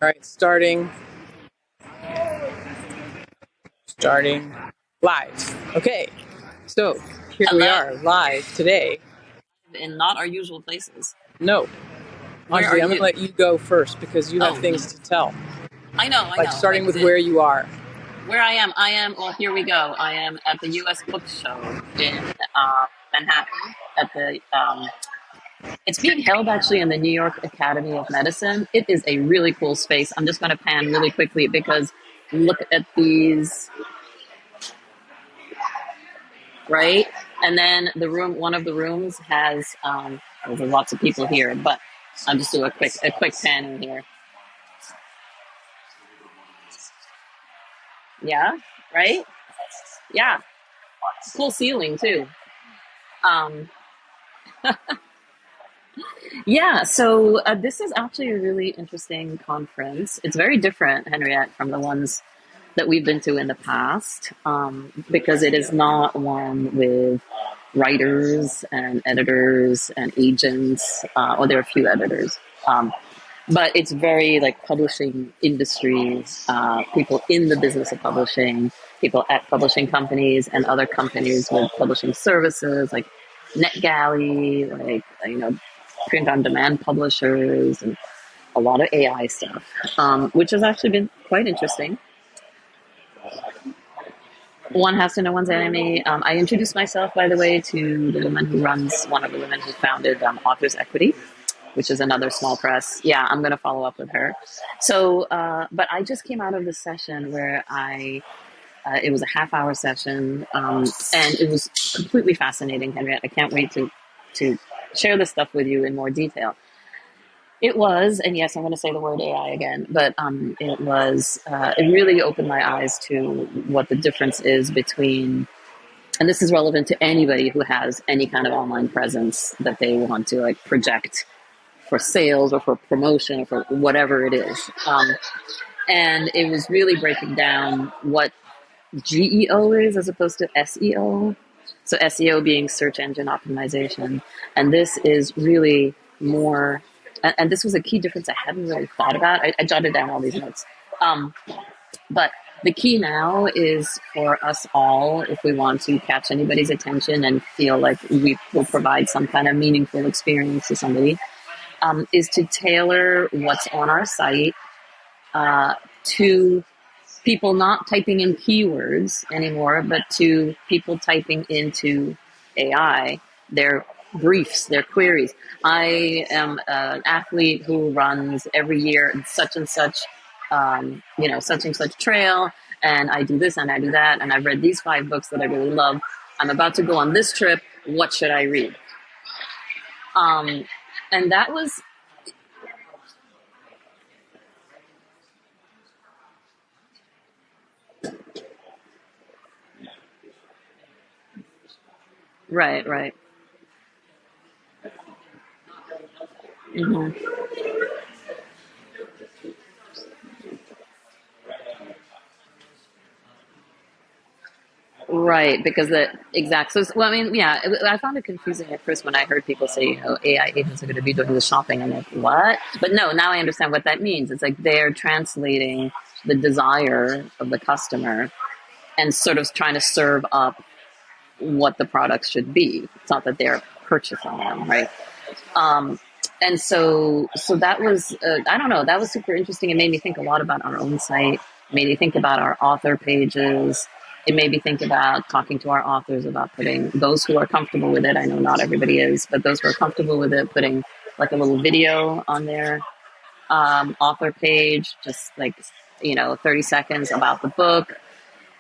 All right, starting live. Okay, so here we Hello. are live today. In not our usual places. No, Where are Anjali, I'm going to you? let you go first because you have Oh, me. things to tell. I Like know. Okay, starting because with where you are. where I am. Well, here we go. I am at the U.S. Book Show in Manhattan. At the it's being held actually in the New York Academy of Medicine. It is a really cool space. I'm just going to pan really quickly because look at these, right? And then one of the rooms has there's lots of people here, but I'll just do a quick pan in here. Yeah, right. Yeah, cool ceiling too. Um, yeah, so this is actually a really interesting conference. It's very different, Henriette, from the ones that we've been to in the past, because it is not one with writers and editors and agents. Or there are a few editors, but it's very like publishing industry, people in the business of publishing, people at publishing companies and other companies with publishing services like NetGalley, like print on demand publishers, and a lot of AI stuff, which has actually been quite interesting. One has to know one's enemy. I introduced myself, by the way, to the woman who runs, one of the women who founded Authors Equity, which is another small press. Yeah, I'm going to follow up with her. So, but I just came out of this session where it was a half-hour session, and it was completely fascinating, Henriette. I can't wait to share this stuff with you in more detail. It was, and yes, I'm going to say the word AI again, but it really opened my eyes to what the difference is between, and this is relevant to anybody who has any kind of online presence that they want to like project for sales or for promotion or for whatever it is. And it was really breaking down what GEO is as opposed to SEO. So SEO being search engine optimization. And this is really more, and this was a key difference I hadn't really thought about. I jotted down all these notes. But the key now is for us all, if we want to catch anybody's attention and feel like we will provide some kind of meaningful experience to somebody, is to tailor what's on our site to people not typing in keywords anymore, but to people typing into AI their briefs, their queries. I am an athlete who runs every year such and such, such and such trail, and I do this and I do that, and I've read these 5 books that I really love. I'm about to go on this trip. What should I read? And that was right, right. Hmm. Right, because the exact so well, I mean, yeah, I found it confusing at first when I heard people say, AI agents are going to be doing the shopping. I'm like, what? But no, now I understand what that means. It's like they're translating the desire of the customer and sort of trying to serve up what the products should be. It's not that they're purchasing them, right? Um, and so that was, I don't know, that was super interesting. It made me think a lot about our own site, made me think about our author pages. It made me think about talking to our authors about putting those who are comfortable with it. I know not everybody is, but those who are comfortable with it, putting like a little video on their author page, just like, 30 seconds about the book.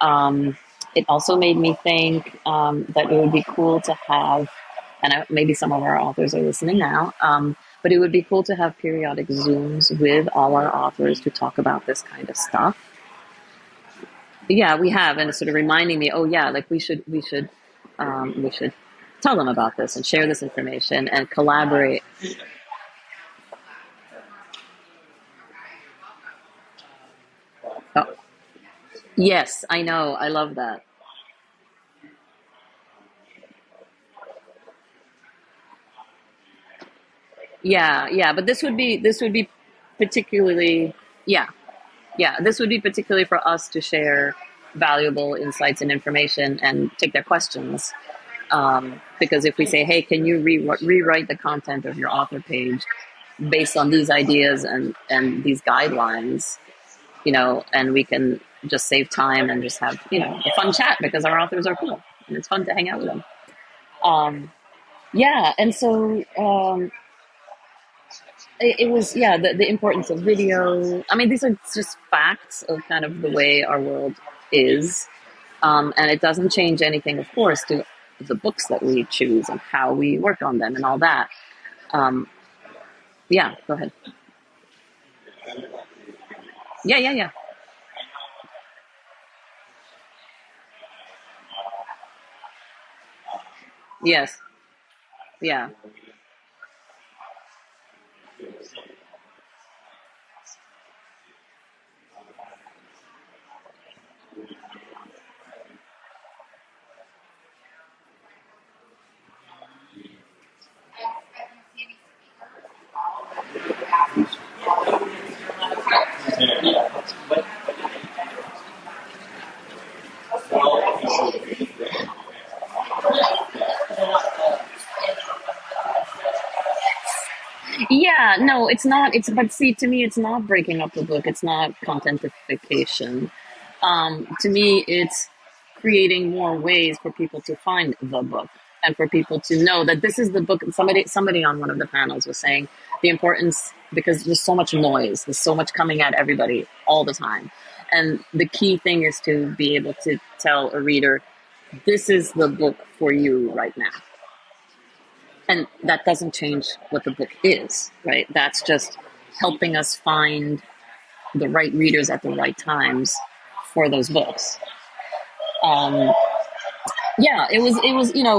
Um, it also made me think that it would be cool to have, and maybe some of our authors are listening now, but it would be cool to have periodic Zooms with all our authors to talk about this kind of stuff. Yeah, we have, and it's sort of reminding me, oh yeah, like we should tell them about this and share this information and collaborate. Oh, yes, I know, I love that. Yeah, yeah, but this would be particularly Yeah, yeah. This would be particularly for us to share valuable insights and information and take their questions. Because if we say, hey, can you rewrite the content of your author page based on these ideas and these guidelines, and we can just save time and just have, a fun chat because our authors are cool and it's fun to hang out with them. Yeah. And so it was, yeah, the importance of video. I mean, these are just facts of kind of the way our world is. And it doesn't change anything, of course, to the books that we choose and how we work on them and all that. Um, yeah, go ahead. Yeah, yeah, yeah. Yes. Yeah. Yeah, no, it's not. But see, to me, it's not breaking up the book. It's not contentification. To me, it's creating more ways for people to find the book and for people to know that this is the book. Somebody on one of the panels was saying the importance, because there's so much noise, there's so much coming at everybody all the time, and the key thing is to be able to tell a reader, this is the book for you right now. And that doesn't change what the book is, right? That's just helping us find the right readers at the right times for those books. Um, yeah, it was,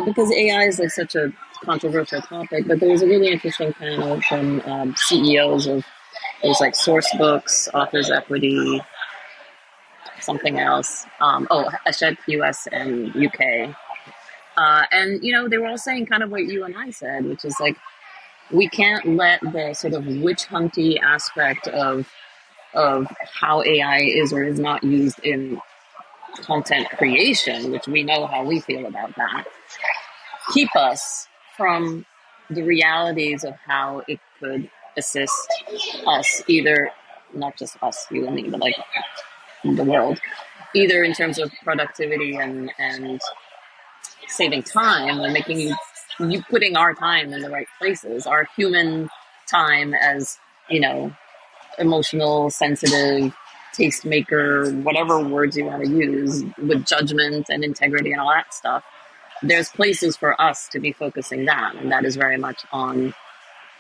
because AI is like such a controversial topic, but there was a really interesting panel from CEOs of, it was like Source Books, Authors Equity, something else. Hachette US and UK. And, they were all saying kind of what you and I said, which is like, we can't let the sort of witch hunty aspect of how AI is or is not used in content creation, which we know how we feel about that, keep us from the realities of how it could assist us, either not just us, you and me, but like the world, either in terms of productivity and saving time and making you putting our time in the right places, our human time as, emotional, sensitive, tastemaker, whatever words you want to use, with judgment and integrity and all that stuff. There's places for us to be focusing that, and that is very much on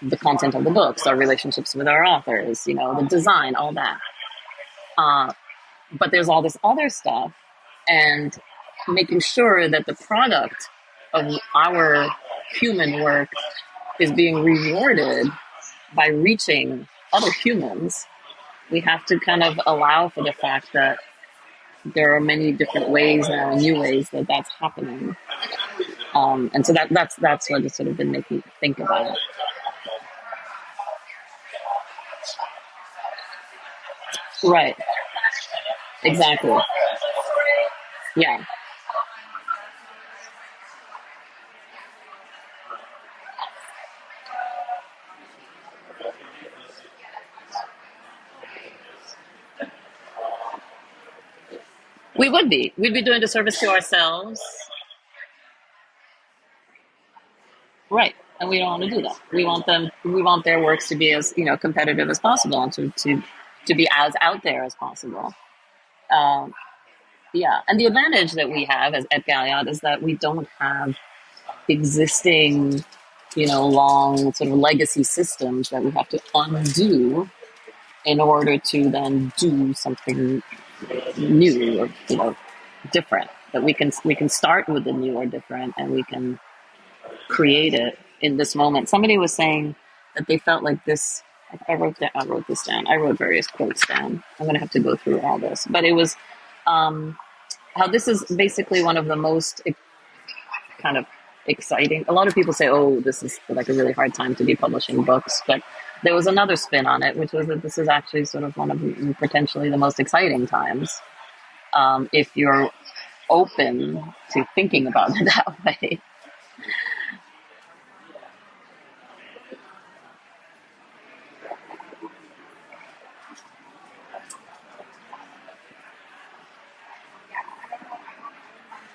the content of the books, our relationships with our authors, the design, all that. But there's all this other stuff, and making sure that the product of our human work is being rewarded by reaching other humans. We have to kind of allow for the fact that there are many different ways now, new ways that that's happening. And so that's what it's sort of been making me think about it. Right. Exactly. Yeah. We would be. We'd be doing a disservice to ourselves. Right. And we don't want to do that. We want their works to be as, competitive as possible and to be as out there as possible. Um, yeah. And the advantage that we have as at Galliard is that we don't have existing, long sort of legacy systems that we have to undo in order to then do something new or, different. That we can start with the new or different, and we can create it in this moment. Somebody was saying that they felt like this. I wrote this down. I wrote various quotes down. I'm going to have to go through all this, but it was how this is basically one of the most kind of exciting. A lot of people say, "Oh, this is like a really hard time to be publishing books," but there was another spin on it, which was that this is actually sort of one of potentially the most exciting times, if you're open to thinking about it that way.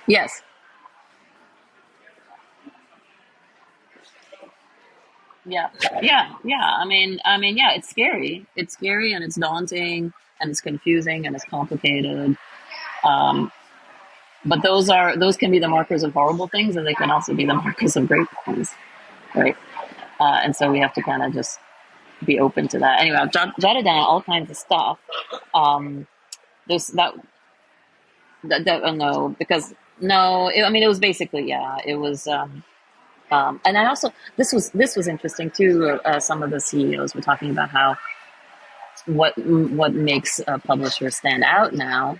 Yes. Yeah. Yeah. Yeah, it's scary. It's scary and it's daunting and it's confusing and it's complicated. Um, but those can be the markers of horrible things, and they can also be the markers of great things, right? And so we have to kind of just be open to that. Anyway, I've jotted down all kinds of stuff. Um, there's that no, because no, it was basically, yeah, it was. And I also, this was interesting too. Some of the CEOs were talking about how what makes a publisher stand out now.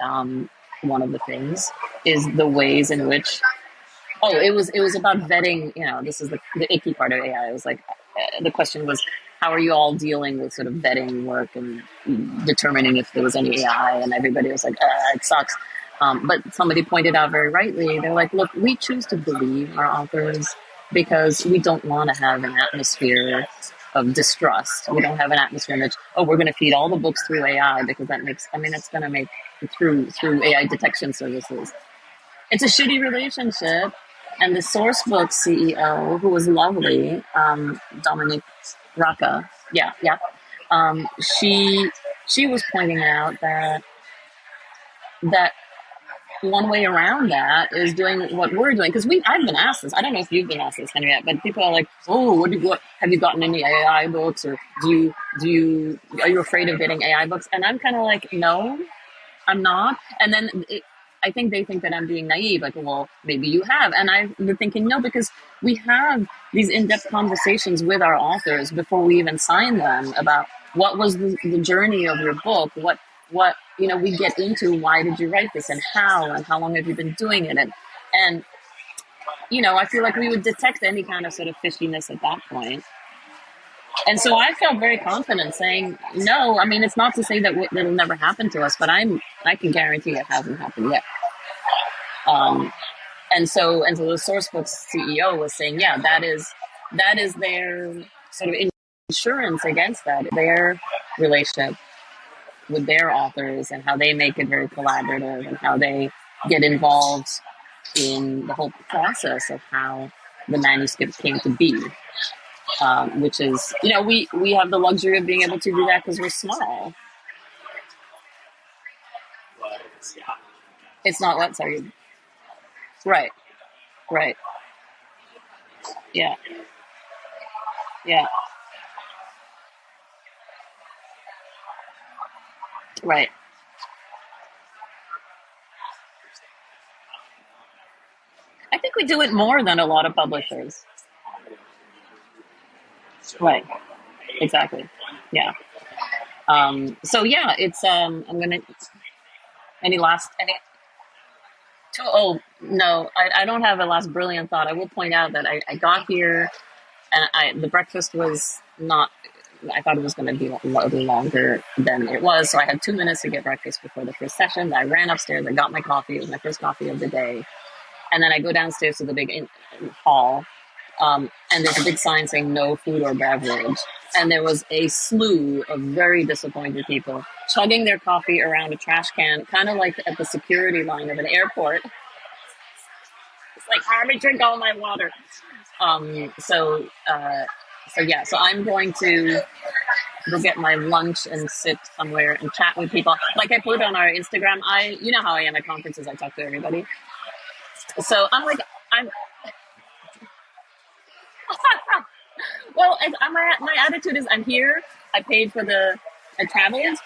Um, One of the things is the ways in which, oh, it was about vetting. This is the icky part of AI. It was like, the question was, how are you all dealing with sort of vetting work and determining if there was any AI? And everybody was like, it sucks. But somebody pointed out very rightly, they're like, look, we choose to believe our authors because we don't want to have an atmosphere of distrust. We don't have an atmosphere in which, oh, we're going to feed all the books through AI because that's going to make through AI detection services. It's a shitty relationship. And the Sourcebook CEO, who was lovely, Dominique Rocca, yeah, she was pointing out that one way around that is doing what we're doing, because I've been asked this. I don't know if you've been asked this, Henriette, but people are like, "Oh, what have you gotten any AI books, or are you afraid of getting AI books?" And I'm kind of like, no, I'm not. And then I think they think that I'm being naive. Like, well, maybe you have. And I've been thinking, no, because we have these in-depth conversations with our authors before we even sign them about what was the journey of your book, what we get into, why did you write this, and how long have you been doing it, and I feel like we would detect any kind of sort of fishiness at that point. And so I felt very confident saying, no, I mean, it's not to say that it'll never happen to us, but I can guarantee it hasn't happened yet. Um, and so the Sourcebook CEO was saying, yeah, that is their sort of insurance against that, their relationship with their authors and how they make it very collaborative and how they get involved in the whole process of how the manuscript came to be. Which is, we have the luxury of being able to do that because we're small. It's not what, sorry. Right, right. Yeah, yeah, right. I think we do it more than a lot of publishers. Right, exactly. Yeah. So yeah, it's, I'm gonna, any oh, no, I don't have a last brilliant thought. I will point out that I got here and the breakfast was not, I thought it was going to be a little longer than it was. So I had 2 minutes to get breakfast before the first session. I ran upstairs. I got my coffee. It was my first coffee of the day. And then I go downstairs to the big hall. And there's a big sign saying no food or beverage. And there was a slew of very disappointed people chugging their coffee around a trash can, kind of like at the security line of an airport. It's like, let me drink all my water. So yeah, so I'm going to go get my lunch and sit somewhere and chat with people. Like I put on our Instagram, you know how I am at conferences, I talk to everybody. So I'm like, I'm, well, my attitude is I'm here. I traveled.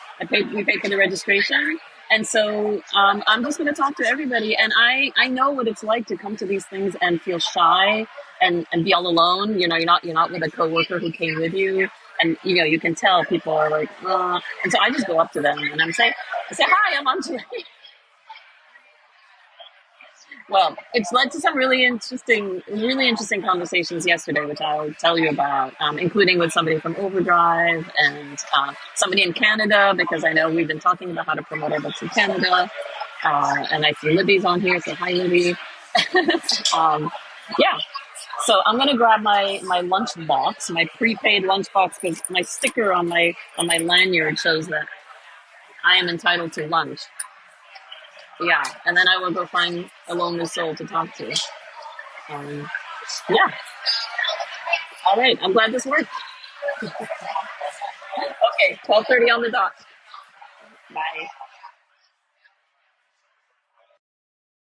We paid for the registration. And so I'm just going to talk to everybody. And I know what it's like to come to these things and feel shy and be all alone. You're not with a coworker who came with you. And, you can tell people are like, and so I just go up to them and I say, hi, I'm Anjali. Well, it's led to some really interesting conversations yesterday, which I'll tell you about, including with somebody from Overdrive and somebody in Canada, because I know we've been talking about how to promote our books in Canada. And I see Libby's on here, so hi, Libby. um, yeah, so I'm gonna grab my lunch box, my prepaid lunch box, because my sticker on my lanyard shows that I am entitled to lunch. Yeah, and then I will go find a lonely soul to talk to. Um, yeah. All right. I'm glad this worked. Okay. 12:30 on the dot. Bye.